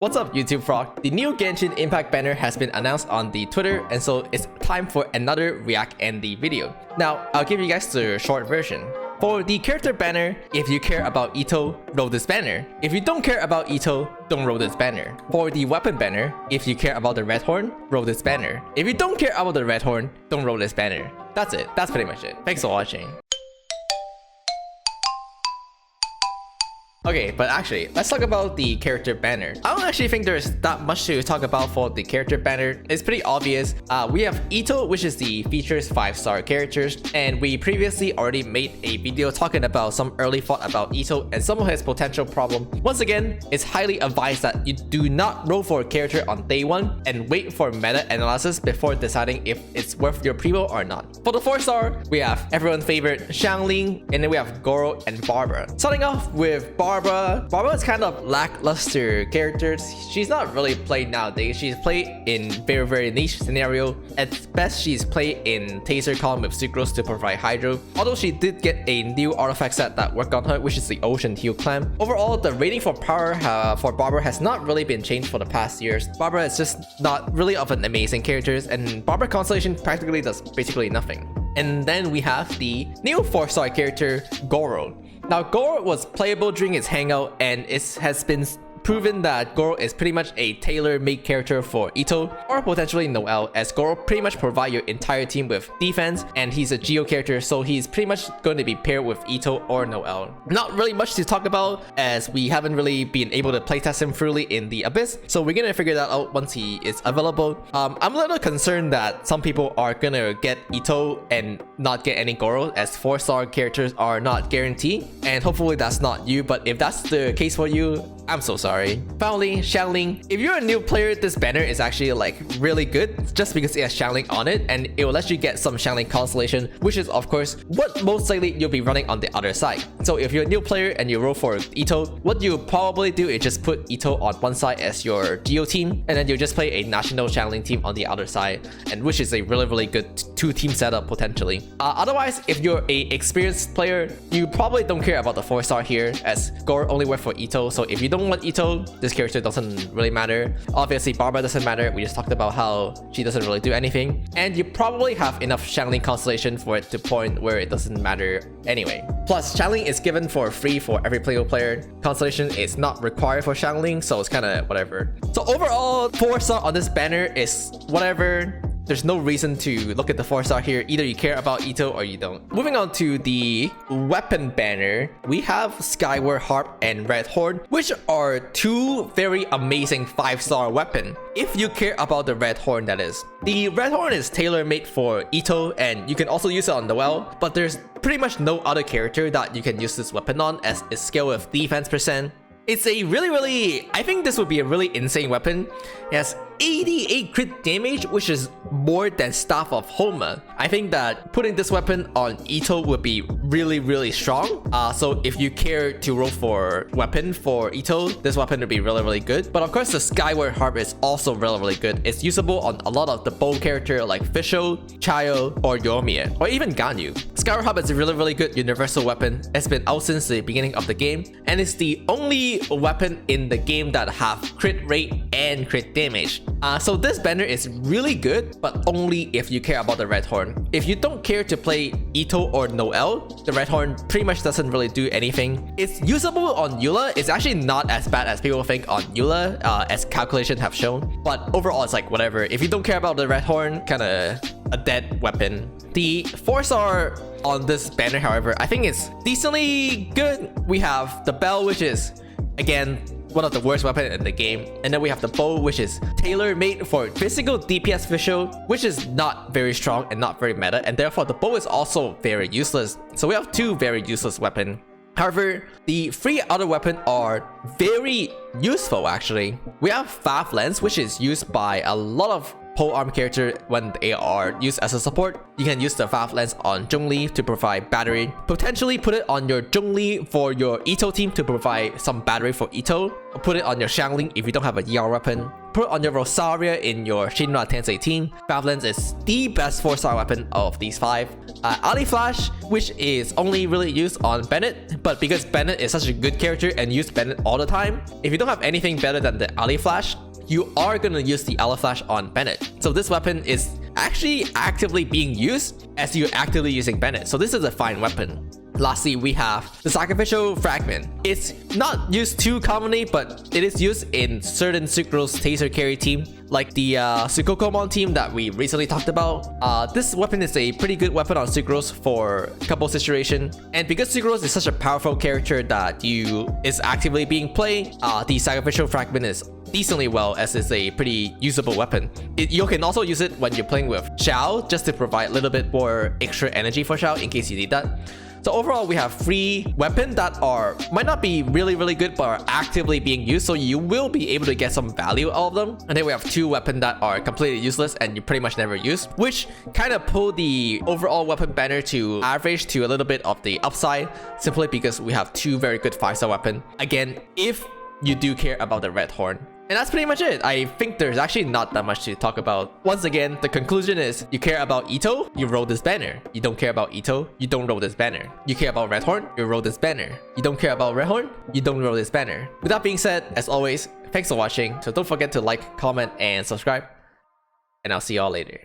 What's up, YouTube Frog? The new Genshin Impact banner has been announced on the Twitter, and so it's time for another React and the video. Now, I'll give you guys the short version. For the character banner, if you care about Itto, roll this banner. If you don't care about Itto, don't roll this banner. For the weapon banner, if you care about the redhorn, roll this banner. If you don't care about the redhorn, don't roll this banner. That's it. That's pretty much it. Thanks for watching. Okay, but actually, let's talk about the character banner. I don't actually think there's that much to talk about for the character banner. It's pretty obvious. We have Itto, which is the features 5-star characters, and we previously already made a video talking about some early thought about Itto and some of his potential problem. Once again, it's highly advised that you do not roll for a character on day 1 and wait for meta analysis before deciding if it's worth your pre-roll or not. For the 4-star, we have everyone's favorite Xiangling, and then we have Goro and Barbara. Starting off with Barbara is kind of lackluster characters. She's not really played nowadays. She's played in very niche scenario. At best, she's played in Taser Con with Sucrose to provide Hydro. Although she did get a new artifact set that worked on her, which is the Ocean Heel Clamp. Overall, the rating for power for Barbara has not really been changed for the past years. Barbara is just not really of an amazing character, and Barbara Constellation practically does basically nothing. And then we have the new 4-star character, Goro. Now, Goro was playable during its hangout, and it has been proven that Goro is pretty much a tailor-made character for Itto or potentially Noelle, as Goro pretty much provide your entire team with defense, and he's a Geo character, so he's pretty much going to be paired with Itto or Noelle. Not really much to talk about, as we haven't really been able to playtest him fully in the Abyss, so we're gonna figure that out once he is available. I'm a little concerned that some people are gonna get Itto and not get any Goro, as 4-star characters are not guaranteed, and hopefully that's not you, but if that's the case for you, I'm so sorry. Finally, Xiangling. If you're a new player, this banner is actually like really good just because it has Xiangling on it, and it will let you get some Xiangling constellation, which is of course what most likely you'll be running on the other side. So if you're a new player and you roll for Itto, what you probably do is just put Itto on one side as your Geo team, and then you just play a national Xiangling team on the other side, and which is a really good 2-team setup potentially. Otherwise, if you're a experienced player, you probably don't care about the 4-star here, as Goro only works for Itto. So if you don't want Itto, this character doesn't really matter. Obviously, Barbara doesn't matter. We just talked about how she doesn't really do anything. And you probably have enough Xiangling constellation for it to point where it doesn't matter anyway. Plus, Xiangling is given for free for every playable player. Constellation is not required for Xiangling, so it's kind of whatever. So overall, 4-star on this banner is whatever. There's no reason to look at the 4-star here. Either you care about Itto or you don't. Moving on to the weapon banner, we have Skyward Harp and Redhorn, which are two very amazing 5-star weapon. If you care about the Redhorn, that is. The Redhorn is tailor-made for Itto, and you can also use it on Noelle, but there's pretty much no other character that you can use this weapon on, as it's scaled with defense %. It's a really, I think this would be a really insane weapon. It has 88 crit damage, which is more than Staff of Homa. I think that putting this weapon on Itto would be really strong. So if you care to roll for weapon for Itto, this weapon would be really good. But of course, the Skyward Harp is also really good. It's usable on a lot of the bow character like Fischl, Chayo, or Yoimiya, or even Ganyu. Skyward Harp is a really good universal weapon. It's been out since the beginning of the game, and it's the only weapon in the game that have crit rate and crit damage. So this banner is really good, but only if you care about the Redhorn. If you don't care to play Itto or Noelle, the Redhorn pretty much doesn't really do anything. It's usable on Eula. It's actually not as bad as people think on Eula, as calculations have shown. But overall, it's like whatever. If you don't care about the Redhorn, kinda a dead weapon. The 4-star on this banner, however, I think it's decently good. We have the Bell, which is, again, one of the worst weapons in the game. And then we have the bow, which is tailor-made for physical DPS Fischl, which is not very strong and not very meta, and therefore the bow is also very useless. So we have two very useless weapons. However, the 3 other weapons are very useful actually. We have Faf Lens, which is used by a lot of pole arm character when they are used as a support. You can use the Faf Lens on Zhongli to provide battery. Potentially put it on your Zhongli for your Itto team to provide some battery for Itto. Or put it on your Xiangling if you don't have a ER weapon. put on your Rosaria in your Shinra Tensei team, Valence is the best 4-star weapon of these 5. Ali Flash, which is only really used on Bennett, but because Bennett is such a good character and use Bennett all the time, if you don't have anything better than the Ali Flash, you are gonna use the Ali Flash on Bennett. So this weapon is actually actively being used as you're actively using Bennett. So this is a fine weapon. Lastly, we have the Sacrificial Fragment. It's not used too commonly, but it is used in certain Sucrose Taser Carry team, like the Sukokomon team that we recently talked about. This weapon is a pretty good weapon on Sucrose for a couple situations. And because Sucrose is such a powerful character that is actively being played, the Sacrificial Fragment is decently well, as it's a pretty usable weapon. You can also use it when you're playing with Xiao, just to provide a little bit more extra energy for Xiao in case you need that. So overall, we have 3 weapons that might not be really good, but are actively being used, so you will be able to get some value out of them. And then we have 2 weapons that are completely useless and you pretty much never use, which kind of pull the overall weapon banner to average to a little bit of the upside, simply because we have 2 very good 5-star weapons. Again, if you do care about the redhorn. And that's pretty much it. I think there's actually not that much to talk about. Once again, the conclusion is you care about Itto, you roll this banner. You don't care about Itto, you don't roll this banner. You care about redhorn, you roll this banner. You don't care about redhorn, you don't roll this banner. With that being said, as always, thanks for watching. So don't forget to like, comment, and subscribe. And I'll see y'all later.